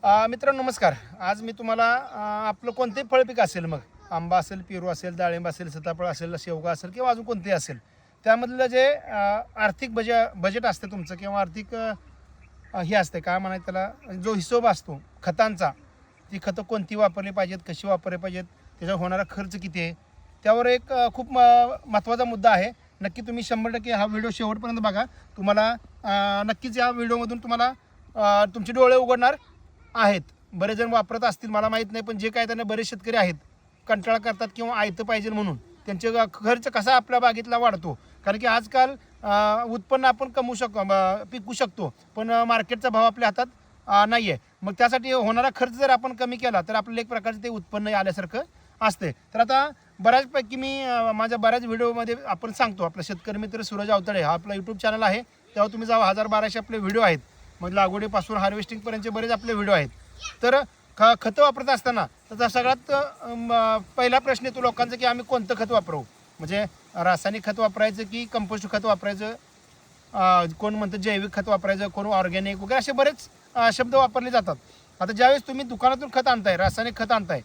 मित्रांनो नमस्कार. आज मी तुम्हाला आपलं कोणतेही फळ पीक असेल, मग आंबा असेल, पेरू असेल, डाळिंब असेल, सीताफळ असेल, शेवगा असेल किंवा अजून कोणतेही असेल, त्यामधलं जे आर्थिक बजेट असतं तुमचं किंवा आर्थिक हे असते काय म्हणायचं त्याला, जो हिशोब असतो खतांचा, ती खतं कोणती वापरली पाहिजेत, कशी वापरली पाहिजेत, त्याच्यावर होणारा खर्च किती आहे, त्यावर एक खूप महत्त्वाचा मुद्दा आहे. नक्की तुम्ही 100% हा व्हिडिओ शेवटपर्यंत बघा. तुम्हाला नक्कीच या व्हिडिओमधून तुम्हाला तुमचे डोळे उघडणार आहेत. बरेच जण वापरत असतील मला माहीत नाही, पण जे काय त्यांना बरेच शेतकरी आहेत कंटाळा करतात किंवा आयतं पाहिजे म्हणून त्यांचे खर्च कसा आपल्या बागेतला वाढतो. कारण की आजकाल उत्पन्न आपण पिकवू शकतो, पण मार्केटचा भाव आपल्या हातात नाही आहे. मग त्यासाठी होणारा खर्च जर आपण कमी केला तर आपल्याला एक प्रकारचं ते उत्पन्न आल्यासारखं असते. तर आता बऱ्याचपैकी मी माझ्या बऱ्याच व्हिडिओमध्ये आपण सांगतो, आपला शेतकरी मित्र सूरज अवतडे हा आपला यूट्यूब चॅनल आहे, तेव्हा तुम्ही जावा 1000-1200 आपले व्हिडिओ आहेत. मग लागवडीपासून हार्वेस्टिंगपर्यंतचे बरेच आपले व्हिडिओ आहेत. तर खतं वापरत असताना त्याचा सगळ्यात पहिला प्रश्न येतो लोकांचा की आम्ही कोणतं खत वापरू, म्हणजे रासायनिक खत वापरायचं की कंपोस्ट खत वापरायचं, कोण म्हणतं जैविक खत वापरायचं, कोण ऑर्गॅनिक वगैरे असे बरेच शब्द वापरले जातात. आता ज्यावेळेस तुम्ही दुकानातून खत आणताय, रासायनिक खत आणताय,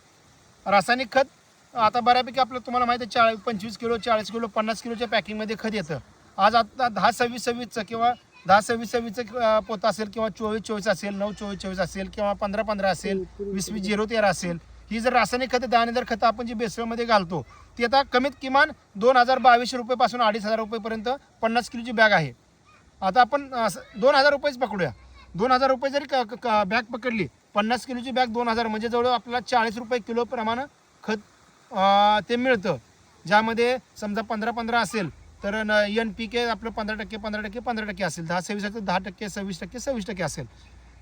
रासायनिक खत आता बऱ्यापैकी आपलं तुम्हाला माहिती आहे 25 किलो, 40 किलो, 50 किलोच्या पॅकिंगमध्ये खत येतं. आज आता 10-26-26चं किंवा 10-26-26चं पोतं असेल किंवा 24-24 असेल, 9-24-24 असेल किंवा 15-15 असेल, 20-20-0-13 असेल. ही जर रासायनिक खतं, दाणेदार खतं आपण जी बेसळमध्ये घालतो ती आता कमीत किमान 2022 रुपयेपासून 2500 रुपयेपर्यंत 50 किलोची बॅग आहे. आता आपण 2000 रुपयेच पकडूया. 2000 रुपये जरी बॅग पकडली, 50 किलोची बॅग 2000 म्हणजे जवळ आपल्याला 40 रुपये किलो प्रमाणे खत ते मिळतं. ज्यामध्ये समजा 15-15 असेल तर NPK आपलं 15%, 15%, 15% असेल, 10-26 असेल 10%, 26%, 26% असेल.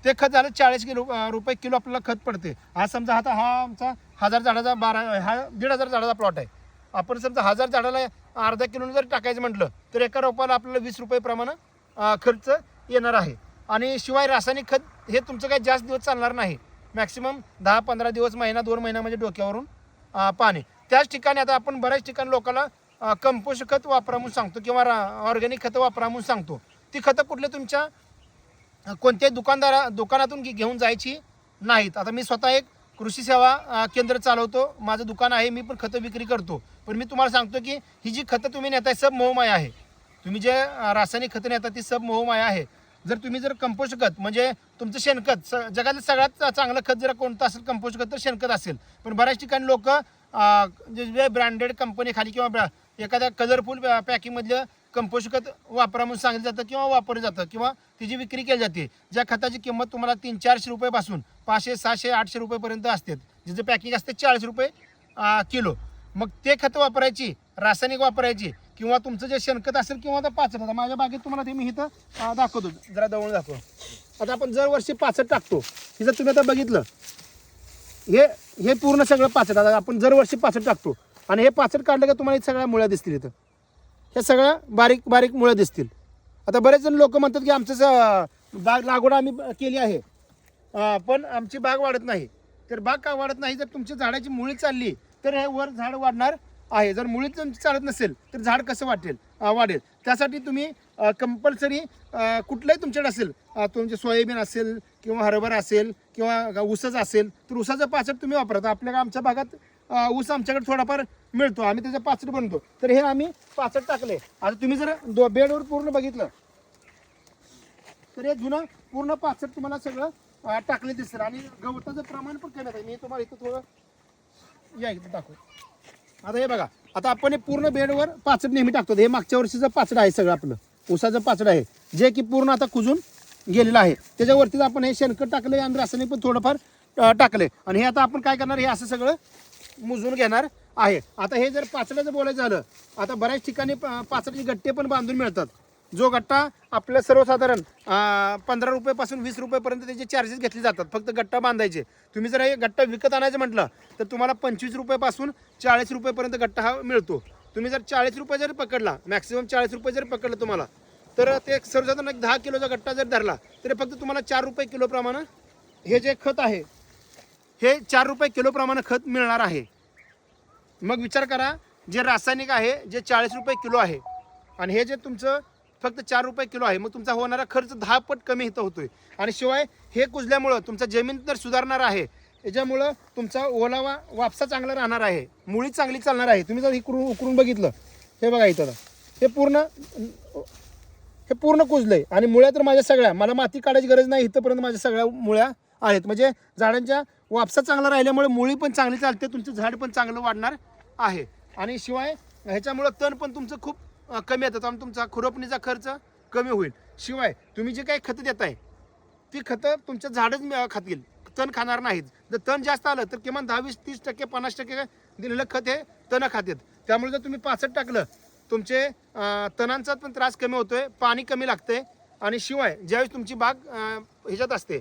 ते खत झालं 40 रुपये किलो आपल्याला खत पडते. आज समजा आता हा आमचा 1000 झाडाचा 1500 झाडाचा प्लॉट आहे. आपण समजा 1000 झाडाला अर्धा किलो जर टाकायचं म्हटलं तर एका रोपाला आपल्याला 20 रुपये प्रमाणे खर्च येणार आहे. आणि शिवाय रासायनिक खत हे तुमचं काही जास्त दिवस चालणार नाही. मॅक्सिमम 10-15 दिवस, महिना 2 महिना म्हणजे डोक्यावरून पाणी. त्याच ठिकाणी आता आपण बऱ्याच ठिकाणी लोकांना कंपोस्ट खत वापरा म्हणून सांगतो किंवा ऑर्गॅनिक खतं वापरा म्हणून सांगतो. ती खतं कुठले तुमच्या कोणत्याही दुकानातून घेऊन जायची नाहीत. आता मी स्वतः एक कृषी सेवा केंद्र चालवतो, माझं दुकान आहे, मी पण खतं विक्री करतो. पण मी तुम्हाला सांगतो की ही जी खतं तुम्ही नेताय सब मोहमाया आहे. तुम्ही जे रासायनिक खतं नेता ती सब मोहमाया आहे. जर कंपोस्ट खत म्हणजे तुमचं शेणखत, जगातलं सगळ्यात चांगलं खत जर कोणतं असेल कंपोस्ट खत तर शेणखत असेल. पण बऱ्याच ठिकाणी लोक जे ब्रँडेड कंपनी खाली किंवा एखाद्या कलरफुल पॅकिंगमधलं कंपोस्ट खत वापरा म्हणून सांगितलं जातं किंवा वापरलं जातं किंवा त्याची विक्री केली जाते. ज्या खताची किंमत तुम्हाला 300-400 रुपयेपासून 500, 600, 800 रुपयेपर्यंत असते, जिचं पॅकिंग असते 40 रुपये किलो. मग ते खतं वापरायची, रासायनिक वापरायची किंवा तुमचं जे शेणखत असेल किंवा आता पाचट. आता माझ्या बागेत तुम्हाला ते मी इथं दाखवतो, जरा जवळ दाखव. आता आपण दरवर्षी पाचट टाकतो. हे जर तुम्ही आता बघितलं, हे पूर्ण सगळं पाचट. आता आपण दरवर्षी पाचट टाकतो आणि हे पाचट काढलं का तुम्हाला सगळ्या मुळ्या दिसतील. इथं हे सगळ्या बारीक बारीक मुळ्या दिसतील. आता बरेच जण लोक म्हणतात की आमचं बाग लागवड आम्ही केली आहे, पण आमची बाग वाढत नाही. तर बाग का वाढत नाही? जर तुमची झाडाची मुळी चालली तर हे वर झाड वाढणार आहे. जर मुळीच चालत नसेल तर झाड कसं वाढेल? त्यासाठी तुम्ही कंपल्सरी कुठलंही तुमच्याकडे असेल, तुमचे सोयाबीन असेल किंवा हरभरा असेल किंवा ऊसच असेल तर ऊसाचं पाचट तुम्ही वापरता. आमच्या भागात ऊस आमच्याकडे थोडाफार मिळतो, आम्ही त्याचं पाचट बनतो. तर हे आम्ही पाचट टाकले. आता तुम्ही जर बेडवर पूर्ण बघितलं तर हे जुनं पूर्ण पाचट तुम्हाला सगळं टाकले दिसेल आणि गवताचं प्रमाण पण कमी आहे. मी तुम्हाला इथं थोडं या इथं दाखव. आता हे बघा, आता आपण हे पूर्ण बेडवर पाचट नेहमी टाकतो. हे मागच्या वर्षीचं पाचट आहे सगळं, आपलं ऊसाचं पाचट आहे जे की पूर्ण आता कुजून गेलेलं आहे. त्याच्यावरतीच आपण हे शेणखत टाकले आणि रासायनिक पण थोडंफार टाकले. आणि हे आता आपण काय करणार, हे असं सगळं मुजून घेणार आहे. आता हे जर पाचड्याचं बोलायचं झालं, आता बऱ्याच ठिकाणी पाचड्याचे गट्टे पण बांधून मिळतात. जो गट्टा आपल्या सर्वसाधारण 15 रुपयेपासून 20 रुपयेपर्यंत त्याचे चार्जेस घेतले जातात फक्त गट्टा बांधायचे. तुम्ही जर हे गट्टा विकत आणायचं म्हटलं तर तुम्हाला 25 रुपयेपासून 40 रुपयेपर्यंत गट्टा हा मिळतो. तुम्ही जर 40 रुपये जर पकडला, मॅक्सिमम 40 रुपये जर पकडलं तुम्हाला, तर ते सर्वसाधारण एक 10 किलोचा गट्टा जर धरला तरी फक्त तुम्हाला 4 रुपये किलो प्रमाणे हे जे खत आहे हे 4 रुपये किलो प्रमाणे खत मिळणार आहे. मग विचार करा, जे रासायनिक आहे जे 40 रुपये किलो आहे आणि हे जे तुमचं फक्त 4 रुपये किलो आहे. मग तुमचा होणारा खर्च 10 पट कमी इथं होतोय. आणि शिवाय हे कुजल्यामुळं तुमचा जमीन तर सुधारणार आहे, याच्यामुळं तुमचा ओलावा वापसा चांगला राहणार आहे, मुळी चांगली चालणार आहे. तुम्ही जर इकडून उकरून बघितलं, हे बघा इथं हे पूर्ण कुजलंय आणि मुळ्या तर माझ्या सगळ्या, मला माती काढायची गरज नाही, इथंपर्यंत माझ्या सगळ्या मुळ्या आहेत. म्हणजे झाडांच्या वापसा चांगला राहिल्यामुळे मुळी पण चांगली चालते, तुमचं झाड पण चांगलं वाढणार आहे. आणि शिवाय ह्याच्यामुळं तण पण तुमचं खूप कमी येतं आणि तुमचा खुरपणीचा खर्च कमी होईल. शिवाय तुम्ही जे काही खतं देताय ती खतं तुमच्या झाडच खातील, तण खाणार नाहीत. जर तण जास्त आलं तर किमान 10, 20, 30%, 50% दिलेलं खत हे तण खातात. त्यामुळे जर तुम्ही 65 टाकलं, तुमचे तणांचा पण त्रास कमी होतोय, पाणी कमी लागतंय. आणि शिवाय ज्यावेळेस तुमची बाग ह्याच्यात असते,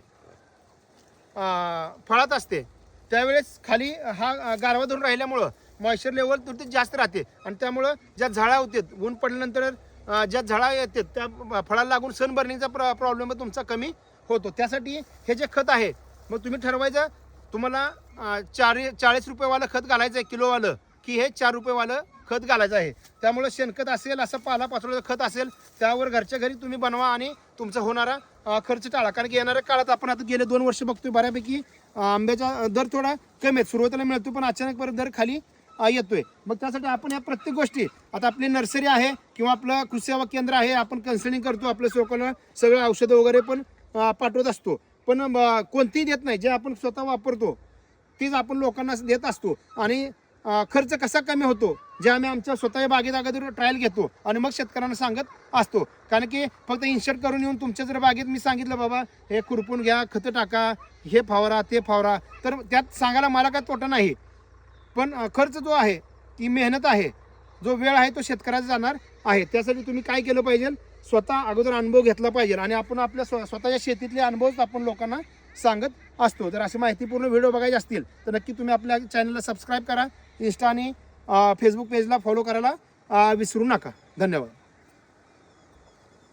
फळात असते, त्यावेळेस खाली हा गारवा धरून राहिल्यामुळं मॉइश्चर लेवल तुमची जास्त राहते आणि त्यामुळं ज्या झाडा होतात, ऊन पडल्यानंतर ज्या झाडा येतात त्या फळाला लागून सनबर्निंगचा प्रॉब्लेम तुमचा कमी होतो. त्यासाठी हे जे खत आहे, मग तुम्ही ठरवायचं तुम्हाला 40 रुपयेवालं खत घालायचं आहे किलोवालं, की हे 4 रुपयेवालं खत घालायचं आहे. त्यामुळे शेणखत असेल, असं पालापाचोळ्याचं खत असेल, त्यावर घरच्या घरी तुम्ही बनवा आणि तुमचा होणारा खर्च टाळा. कारण की येणाऱ्या काळात आपण आता गेले 2 वर्ष बघतोय बऱ्यापैकी आंब्याचा दर थोडा कमी आहे, सुरुवातीला मिळतो पण अचानक परत दर खाली येतोय. मग त्यासाठी आपण या प्रत्येक गोष्टी, आता आपली नर्सरी आहे किंवा आपलं कृषी सेवा केंद्र आहे, आपण कन्सल्टिंग करतो, आपल्या लोकांना सगळं औषधं वगैरे पण पाठवत असतो, पण कोणतीही देत नाही, जे आपण स्वतः वापरतो तीच आपण लोकांना देत असतो. आणि खर्च कसा कमी होतो जे आम्ही आमच्या स्वतः बागेत अगोदर ट्रायल घेतो आणि मग शेतकऱ्यांना सांगत असतो. कारण की फक्त इन्शर्ट करून येऊन तुमच्या जर बागेत मी सांगितलं बाबा हे खुरपून घ्या, खतं टाका, हे फवारा, ते फवारा, तर त्यात सांगायला मला काय तोटा नाही, पण खर्च जो आहे, ती मेहनत आहे, जो वेळ आहे, तो शेतकऱ्याचा जाणार आहे. त्यासाठी तुम्ही काय केलं पाहिजे, स्वतः अगोदर अनुभव घेतला पाहिजे आणि आपण आपल्या स्वतःच्या शेतीतले अनुभव आपण लोकांना सांगत असतो. जर अशी माहितीपूर्ण व्हिडिओ बघायचे असतील तर नक्की तुम्ही आपल्या चॅनलला सबस्क्राईब करा, इंस्टा आणि फेसबुक पेजला फॉलो करायला विसरू नका. धन्यवाद.